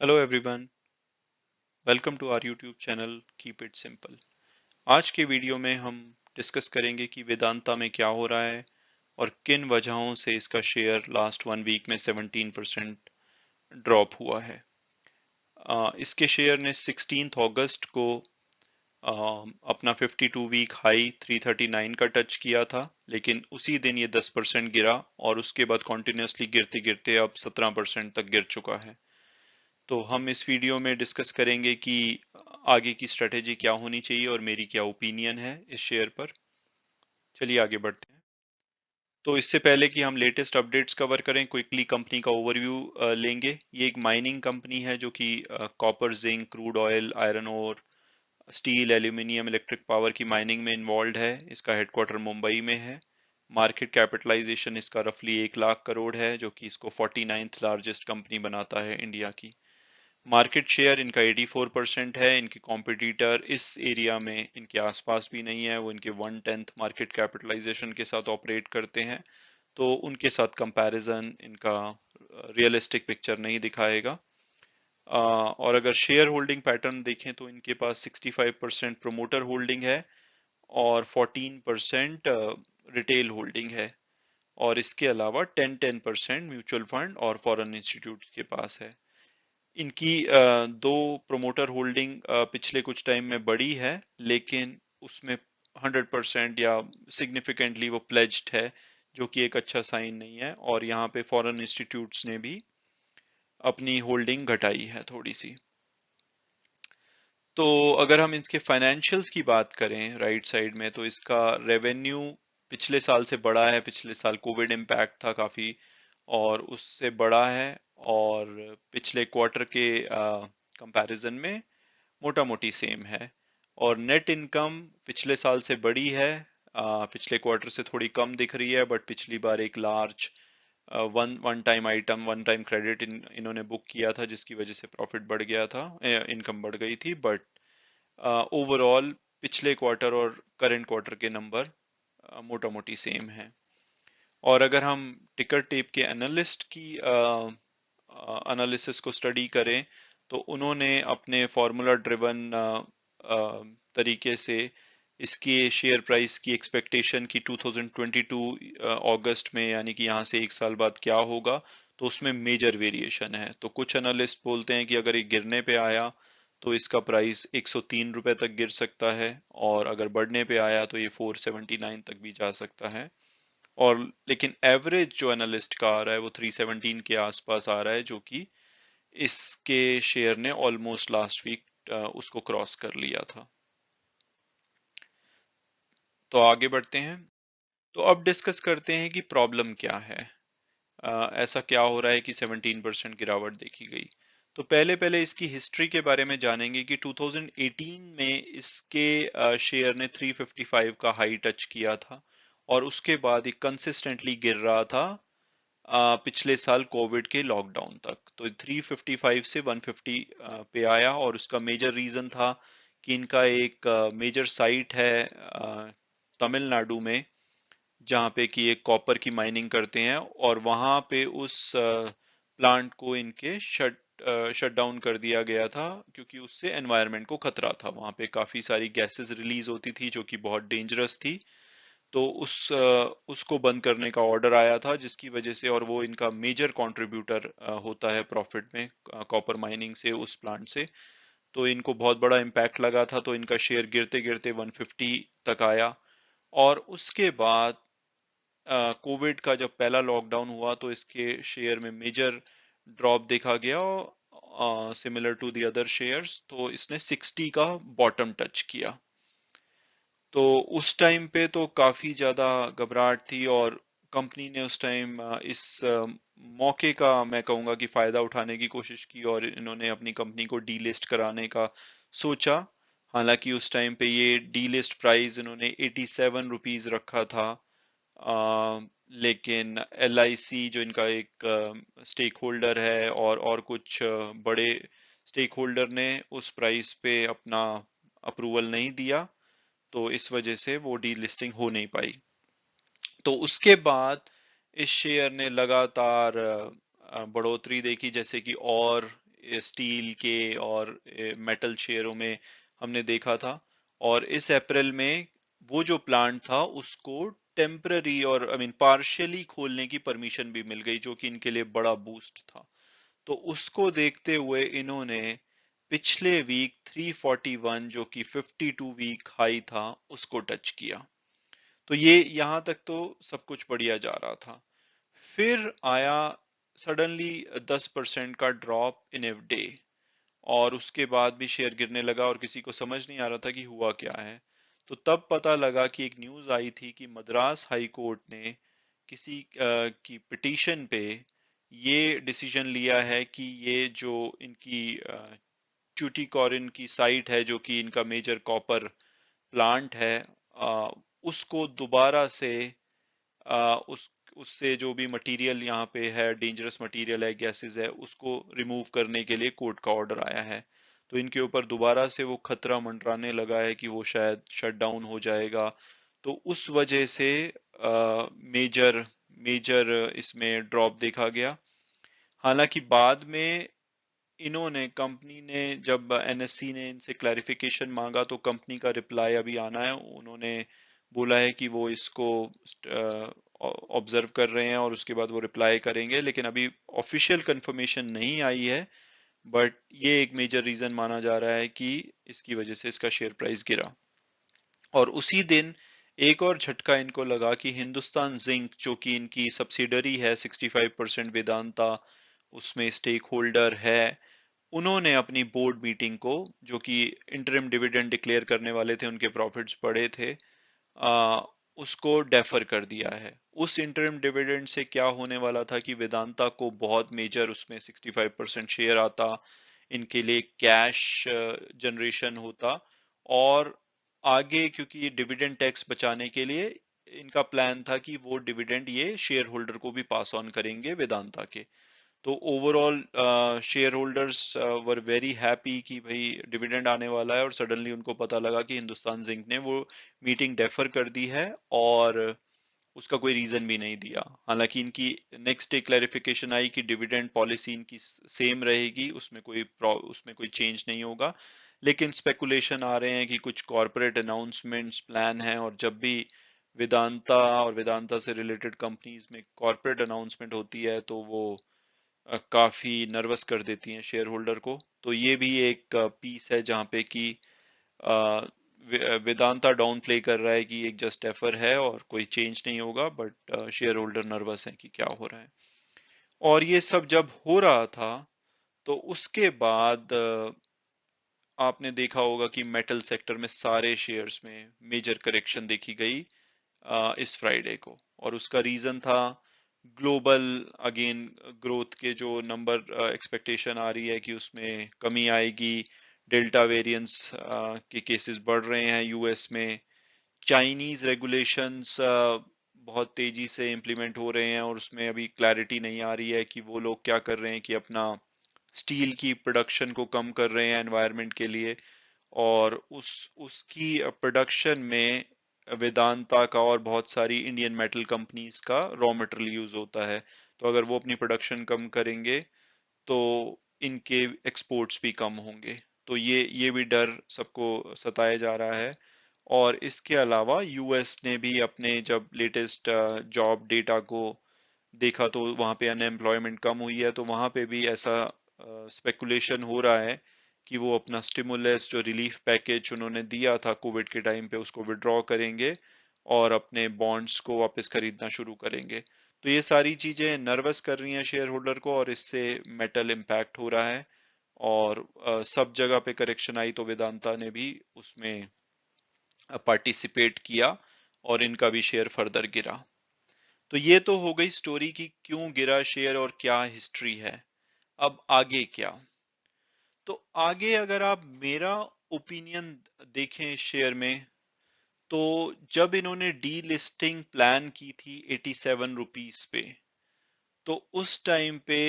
Hello everyone, welcome to our YouTube channel keep it simple. आज के video में हम डिस्कस करेंगे कि वेदांता में क्या हो रहा है और किन वजहों से इसका शेयर लास्ट 1 वीक में 17% ड्रॉप हुआ है। इसके शेयर ने 16 अगस्त को अ, अपना 52 वीक हाई 339 का टच किया था, लेकिन उसी दिन ये 10% गिरा और उसके बाद कॉन्टिन्यूसली गिरते गिरते अब 17% तक गिर चुका है। तो हम इस वीडियो में डिस्कस करेंगे कि आगे की स्ट्रेटेजी क्या होनी चाहिए और मेरी क्या ओपिनियन है इस शेयर पर। चलिए आगे बढ़ते हैं। तो इससे पहले कि हम लेटेस्ट अपडेट्स कवर करें, क्विकली कंपनी का ओवरव्यू लेंगे। ये एक माइनिंग कंपनी है जो कि copper, zinc, crude oil, iron ore, steel, aluminium, electric power की माइनिंग में इन्वॉल्व है। इसका हेडक्वार्टर मुंबई में है। मार्केट कैपिटलाइजेशन इसका रफली 1 लाख करोड़ है, जो कि इसको 49th लार्जेस्ट कंपनी बनाता है इंडिया की। मार्केट शेयर इनका 84% है। इनके कॉम्पिटिटर इस एरिया में इनके आसपास भी नहीं है, वो इनके 1/10 मार्केट कैपिटलाइजेशन के साथ ऑपरेट करते हैं। तो उनके साथ कंपैरिजन इनका रियलिस्टिक पिक्चर नहीं दिखाएगा। और अगर शेयर होल्डिंग पैटर्न देखें तो इनके पास 65% प्रोमोटर होल्डिंग है और 14% रिटेल होल्डिंग है। और इसके अलावा 10% म्यूचुअल फंड और फॉरेन इंस्टीट्यूट के पास है। इनकी दो प्रोमोटर होल्डिंग पिछले कुछ टाइम में बढ़ी है, लेकिन उसमें 100% या सिग्निफिकेंटली वो प्लेज्ड है, जो कि एक अच्छा साइन नहीं है। और यहाँ पे फॉरेन इंस्टीट्यूट्स ने भी अपनी होल्डिंग घटाई है थोड़ी सी। तो अगर हम इसके फाइनेंशियल्स की बात करें राइट साइड में, तो इसका रेवेन्यू पिछले साल से बढ़ा है। पिछले साल कोविड इम्पैक्ट था काफी और उससे बढ़ा है। और पिछले क्वार्टर के कंपैरिजन में मोटा मोटी सेम है। और नेट इनकम पिछले साल से बढ़ी है। पिछले क्वार्टर से थोड़ी कम दिख रही है, बट पिछली बार एक large one one time item, one time credit इन्होंने बुक किया था, जिसकी वजह से प्रॉफिट बढ़ गया था, इनकम बढ़ गई थी। बट ओवरऑल पिछले क्वार्टर और करंट क्वार्टर के नंबर मोटा मोटी सेम है। और अगर हम टिकर टेप के एनालिस्ट की एनालिसिस को स्टडी करें, तो उन्होंने अपने फॉर्मूला ड्रिवन तरीके से इसके शेयर प्राइस की एक्सपेक्टेशन की 2022 अगस्त में, यानी कि यहाँ से 1 साल बाद क्या होगा, तो उसमें मेजर वेरिएशन है। तो कुछ एनालिस्ट बोलते हैं कि अगर ये गिरने पे आया तो इसका प्राइस 103 रुपए तक गिर सकता है, और अगर बढ़ने पे आया तो ये 479 तक भी जा सकता है। और लेकिन एवरेज जो एनालिस्ट का आ रहा है वो 317 के आसपास आ रहा है, जो कि इसके शेयर ने ऑलमोस्ट लास्ट वीक उसको क्रॉस कर लिया था। तो आगे बढ़ते हैं। तो अब डिस्कस करते हैं कि प्रॉब्लम क्या है। ऐसा क्या हो रहा है कि 17% गिरावट देखी गई। तो पहले पहले इसकी हिस्ट्री के बारे में जानेंगे कि 2018 में इसके शेयर ने 355 का हाई टच किया था और उसके बाद ये कंसिस्टेंटली गिर रहा था पिछले साल कोविड के लॉकडाउन तक। तो 355 से 150 पे आया, और उसका मेजर रीजन था कि इनका एक मेजर साइट है तमिलनाडु में, जहाँ पे कि एक कॉपर की माइनिंग करते हैं, और वहां पे उस प्लांट को इनके शट डाउन कर दिया गया था, क्योंकि उससे एनवायरनमेंट को खतरा था। वहां पे काफी सारी गैसेस रिलीज होती थी जो कि बहुत डेंजरस थी। तो उसको बंद करने का ऑर्डर आया था, जिसकी वजह से, और वो इनका मेजर कंट्रीब्यूटर होता है प्रॉफिट में, कॉपर माइनिंग से, उस प्लांट से। तो इनको बहुत बड़ा इम्पैक्ट लगा था, तो इनका शेयर गिरते गिरते 150 तक आया। और उसके बाद कोविड का जब पहला लॉकडाउन हुआ तो इसके शेयर में मेजर ड्रॉप देखा गया, similar to the other shares. तो इसने 60 का बॉटम टच किया। तो उस टाइम पे तो काफी ज्यादा घबराहट थी, और कंपनी ने उस टाइम इस मौके का, मैं कहूंगा कि फायदा उठाने की कोशिश की, और इन्होंने अपनी कंपनी को डीलिस्ट कराने का सोचा। हालांकि उस टाइम पे ये डीलिस्ट प्राइस इन्होंने 87 रुपीज रखा था। अ, लेकिन LIC जो इनका एक स्टेक होल्डर है, और कुछ बड़े स्टेक होल्डर ने उस प्राइस पे अपना अप्रूवल नहीं दिया, तो इस वजह से वो डीलिस्टिंग हो नहीं पाई। तो उसके बाद इस शेयर ने लगातार बढ़ोतरी देखी, जैसे कि और स्टील के और मेटल शेयरों में हमने देखा था। और इस अप्रैल में वो जो प्लांट था उसको टेम्पररी और आई मीन पार्शियली खोलने की परमिशन भी मिल गई, जो कि इनके लिए बड़ा बूस्ट था। तो उसको देखते हुए इन्होंने पिछले वीक 341 जो कि 52 वीक हाई था उसको टच किया। तो ये यहां तक तो सब कुछ बढ़िया जा रहा था। फिर आया सडनली 10% का ड्रॉप इन ए डे, और उसके बाद भी शेयर गिरने लगा और किसी को समझ नहीं आ रहा था कि हुआ क्या है। तो तब पता लगा कि एक न्यूज आई थी कि मद्रास हाई कोर्ट ने किसी की पिटीशन पे ये डिसीजन लिया है कि ये जो इनकी ट्यूटिकोरिन की साइट है, जो कि इनका मेजर कॉपर प्लांट है, अ, उसको दोबारा से उस उससे जो भी मटेरियल यहाँ पे है, डेंजरस मटेरियल है, गैसेस है, उसको रिमूव करने के लिए कोर्ट का ऑर्डर आया है। तो इनके ऊपर दोबारा से वो खतरा मंडराने लगा है कि वो शायद शट डाउन हो जाएगा। तो उस वजह से मेजर मेजर इसमें ड्रॉप देखा गया। हालांकि बाद में इन्होंने कंपनी ने जब एनएससी ने इनसे क्लैरिफिकेशन मांगा तो कंपनी का रिप्लाई अभी आना है। उन्होंने बोला है कि वो इसको ऑब्जर्व कर रहे हैं और उसके बाद वो रिप्लाई करेंगे, लेकिन अभी ऑफिशियल कंफर्मेशन नहीं आई है। बट ये एक मेजर रीजन माना जा रहा है कि इसकी वजह से इसका शेयर प्राइस गिरा। और उसी दिन एक और झटका इनको लगा कि हिंदुस्तान जिंक, जो कि इनकी सब्सिडरी है 65% वेदांता उसमें स्टेक होल्डर है, उन्होंने अपनी बोर्ड मीटिंग को, जो कि इंटरिम डिविडेंड डिक्लेयर करने वाले थे, उनके प्रॉफिट्स बढ़े थे, आ, उसको डेफर कर दिया है। उस इंटरिम डिविडेंड से क्या होने वाला था कि वेदांता को बहुत मेजर उसमें 65% शेयर आता, इनके लिए कैश जनरेशन होता, और आगे क्योंकि डिविडेंड टैक्स बचाने के लिए इनका प्लान था कि वो डिविडेंड ये शेयर होल्डर को भी पास ऑन करेंगे वेदांता के। तो overall share holders were very happy कि भाई डिविडेंड आने वाला है, और सडनली उनको पता लगा कि हिंदुस्तान जिंक ने वो मीटिंग डेफर कर दी है और उसका कोई रीजन भी नहीं दिया। हालांकि इनकी नेक्स्ट डे क्लैरिफिकेशन आई कि डिविडेंड पॉलिसी इनकी सेम रहेगी, उसमें कोई चेंज नहीं होगा। लेकिन स्पेकुलेशन आ रहे हैं कि कुछ कॉरपोरेट अनाउंसमेंट्स प्लान हैं, और जब भी वेदांता और वेदांता से रिलेटेड कंपनीज में कॉरपोरेट अनाउंसमेंट होती है तो वो काफी नर्वस कर देती हैं शेयर होल्डर को। तो ये भी एक पीस है जहाँ पे कि वेदांता डाउन प्ले कर रहा है कि एक जस्ट एफर है और कोई चेंज नहीं होगा, बट शेयर होल्डर नर्वस है कि क्या हो रहा है। और ये सब जब हो रहा था तो उसके बाद आपने देखा होगा कि मेटल सेक्टर में सारे शेयर्स में मेजर करेक्शन देखी गई इस फ्राइडे को। और उसका रीजन था ग्लोबल अगेन ग्रोथ के जो नंबर एक्सपेक्टेशन आ रही है कि उसमें कमी आएगी, डेल्टा वेरिएंस के केसेस बढ़ रहे हैं यूएस में, चाइनीज रेगुलेशंस बहुत तेजी से इम्प्लीमेंट हो रहे हैं और उसमें अभी क्लैरिटी नहीं आ रही है कि वो लोग क्या कर रहे हैं कि अपना स्टील की प्रोडक्शन को कम कर रहे हैं एनवायरनमेंट के लिए, और उसकी प्रोडक्शन में वेदांता का और बहुत सारी इंडियन मेटल कंपनीज का रॉ मटेरियल यूज होता है। तो अगर वो अपनी प्रोडक्शन कम करेंगे तो इनके एक्सपोर्ट्स भी कम होंगे। तो ये भी डर सबको सताया जा रहा है। और इसके अलावा यूएस ने भी अपने जब लेटेस्ट जॉब डेटा को देखा तो वहां पे अनएम्प्लॉयमेंट कम हुई है, तो वहां पे भी ऐसा स्पेकुलेशन हो रहा है कि वो अपना स्टिमुलस जो रिलीफ पैकेज उन्होंने दिया था कोविड के टाइम पे उसको विड्रॉ करेंगे और अपने बॉन्ड्स को वापस खरीदना शुरू करेंगे। तो ये सारी चीजें नर्वस कर रही हैं शेयर होल्डर को, और इससे मेटल इम्पैक्ट हो रहा है। और सब जगह पे करेक्शन आई तो वेदांता ने भी उसमें पार्टिसिपेट किया और इनका भी शेयर फर्दर गिरा। तो ये तो हो गई स्टोरी कि क्यों गिरा शेयर और क्या हिस्ट्री है। अब आगे क्या? तो आगे अगर आप मेरा ओपिनियन देखें शेयर में, तो जब इन्होंने डी लिस्टिंग प्लान की थी 87 रुपीज पे, तो उस टाइम पे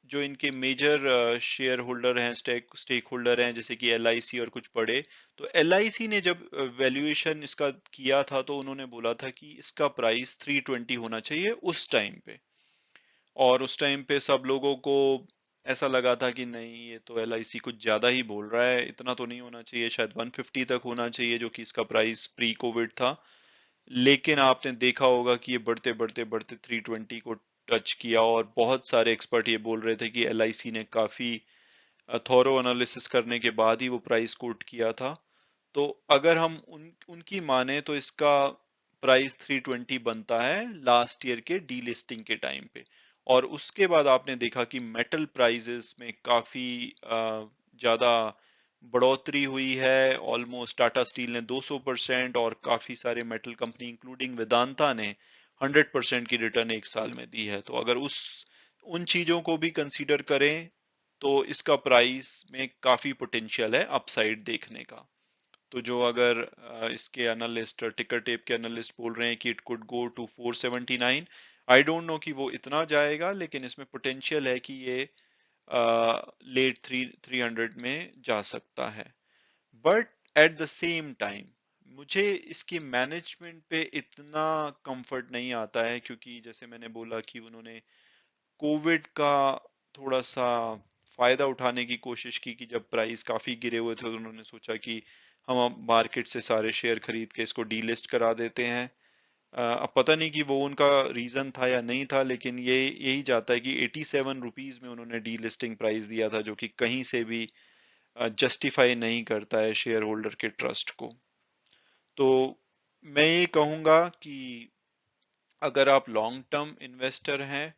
जो इनके मेजर शेयर होल्डर हैं, स्टेक होल्डर हैं, जैसे कि एलआईसी और कुछ बड़े, तो एलआईसी ने जब वैल्यूएशन इसका किया था तो उन्होंने बोला था कि इसका प्राइस 320 होना चाहिए उस टाइम पे। और उस टाइम पे सब लोगों को ऐसा लगा था कि नहीं ये तो LIC कुछ ज्यादा ही बोल रहा है, इतना तो नहीं होना चाहिए, शायद 150 तक होना चाहिए जो कि इसका प्राइस प्री कोविड था। लेकिन आपने देखा होगा कि ये बढ़ते बढ़ते बढ़ते 320 को टच किया, और बहुत सारे एक्सपर्ट ये बोल रहे थे कि LIC ने काफी थॉरो एनालिसिस करने के बाद ही वो प्राइस कोट किया था। तो अगर हम उनकी माने तो इसका प्राइस 320 बनता है लास्ट ईयर के डीलिस्टिंग के टाइम पे। और उसके बाद आपने देखा कि मेटल प्राइसेस में काफी ज्यादा बढ़ोतरी हुई है। ऑलमोस्ट टाटा स्टील ने 200% और काफी सारे मेटल कंपनी इंक्लूडिंग वेदांता ने 100% की रिटर्न एक साल में दी है। तो अगर उस उन चीजों को भी कंसीडर करें तो इसका प्राइस में काफी पोटेंशियल है अपसाइड देखने का। तो जो अगर इसके एनालिस्ट टिकर टेप के एनालिस्ट बोल रहे हैं कि it could go to 479, I don't know कि वो इतना जाएगा, लेकिन इसमें पोटेंशियल है कि ये लेट 300 में जा सकता है। But at the same time मुझे इसकी मैनेजमेंट पे इतना कंफर्ट नहीं आता है, क्योंकि जैसे मैंने बोला कि उन्होंने कोविड का थोड़ा सा फायदा उठाने की कोशिश की कि जब प्राइस काफी गिरे हुए थे तो उन्होंने सोचा कि हम अब मार्केट से सारे शेयर खरीद के इसको डीलिस्ट करा देते हैं। अब पता नहीं कि वो उनका रीजन था या नहीं था, लेकिन ये यही जाता है कि 87 रुपीज में उन्होंने डीलिस्टिंग प्राइस दिया था, जो कि कहीं से भी जस्टिफाई नहीं करता है शेयर होल्डर के ट्रस्ट को। तो मैं ये कहूंगा कि अगर आप लॉन्ग टर्म इन्वेस्टर हैं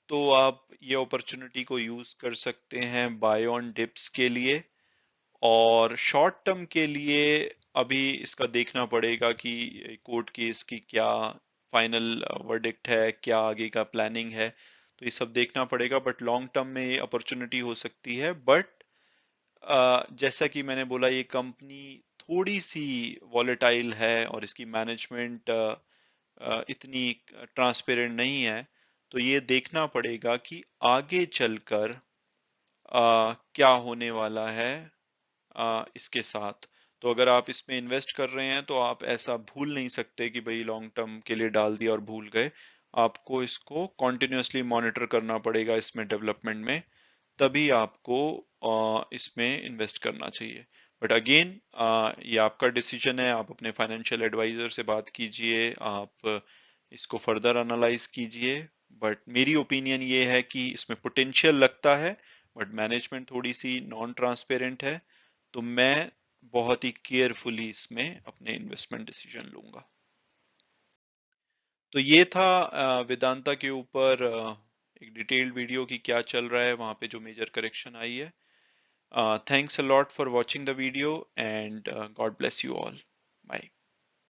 तो आप ये अपॉर्चुनिटी को यूज कर सकते हैं बाय ऑन डिप्स के लिए। और शॉर्ट टर्म के लिए अभी इसका देखना पड़ेगा कि कोर्ट केस की क्या फाइनल वर्डिक्ट है, क्या आगे का प्लानिंग है। तो ये सब देखना पड़ेगा, बट लॉन्ग टर्म में ये अपॉर्चुनिटी हो सकती है। बट जैसा कि मैंने बोला ये कंपनी थोड़ी सी वॉलेटाइल है और इसकी मैनेजमेंट इतनी ट्रांसपेरेंट नहीं है। तो ये देखना पड़ेगा कि आगे चलकर क्या होने वाला है इसके साथ। तो अगर आप इसमें इन्वेस्ट कर रहे हैं तो आप ऐसा भूल नहीं सकते कि भाई लॉन्ग टर्म के लिए डाल दिया और भूल गए। आपको इसको कॉन्टिन्यूसली मॉनिटर करना पड़ेगा इसमें डेवलपमेंट में, तभी आपको इसमें इन्वेस्ट करना चाहिए। बट अगेन ये आपका डिसीजन है, आप अपने फाइनेंशियल एडवाइजर से बात कीजिए, आप इसको फर्दर एनालाइज कीजिए। बट मेरी ओपिनियन ये है कि इसमें पोटेंशियल लगता है, बट मैनेजमेंट थोड़ी सी नॉन ट्रांसपेरेंट है। तो मैं बहुत ही केयरफुली इसमें अपने इन्वेस्टमेंट डिसीजन लूंगा। तो ये था वेदांता के ऊपर एक डिटेल्ड वीडियो की क्या चल रहा है वहां पे जो मेजर करेक्शन आई है। Thanks a lot for watching the video, and God bless you all. Bye.